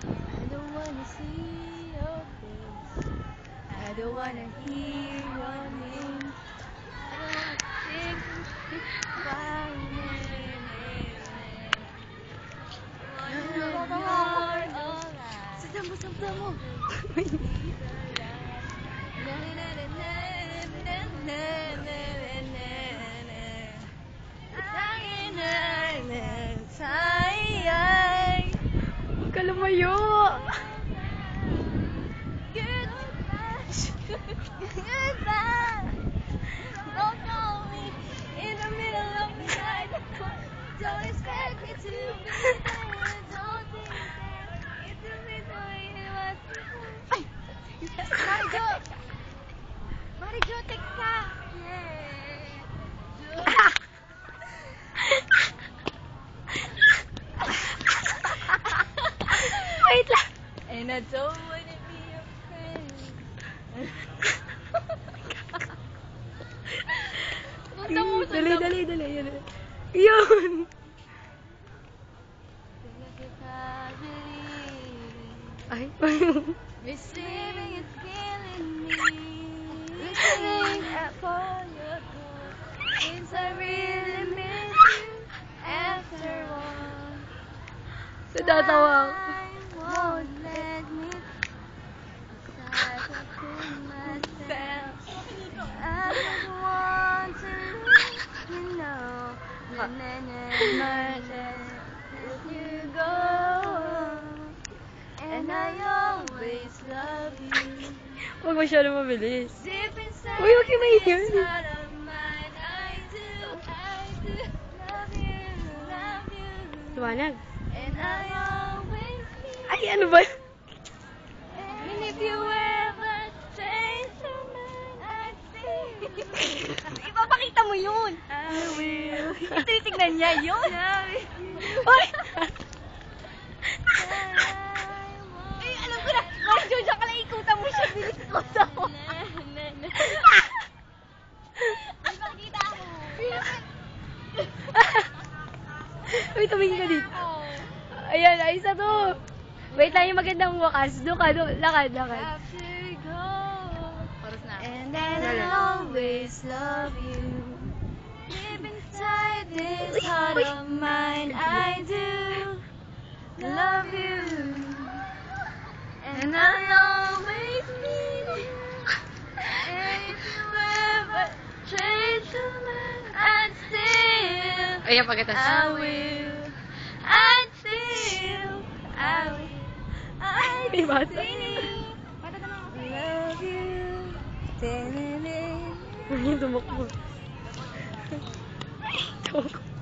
I don't wanna see your face. I don't wanna hear your name. I don't wanna think about Sabda mo. Huwag ka lumayo. Goodbye. Don't call me in the middle of the night. Don't expect me to be there. Don't think that it's the way it was before. Marijo! Marijo, teka! Wait lang. And I don't wanna be your friend. Dali. Yun. Ay. Receiving is killing me. Listening for your call. Since I really miss you after all. Natatawa ako. Time won't let me decide to myself. I just want to let you know that if you go, and I always love you. Huwag masyado mabilis. Deep inside Uy, huwag yung maingay. this heart of mine, I do love you. Tumanag. And I always need Ay, ano ba? and if you ever change your mind, I'd say Ipapakita mo yun. I will. Titignan niya yun. Love you. Uy! Ay, alam ko na. Marjo, dyan ka lang ikutan mo siya. Bilis ikutan mo. Ay, pakita ako. Uy, tumingin ka dito. Ayan, ay, isa to. Wait lang, yung magandang wakas. Doon ka, lakad. Have to go. Oras na. And then I'll always love you. Deep inside this heart of mine, I do love you. And I'll always need you. And if you ever change your mind, I'd still, Ayan, pagkatas. I will. I'd still, I will. I'd May bata. still love you. Yung tumakbo. Tumakbo.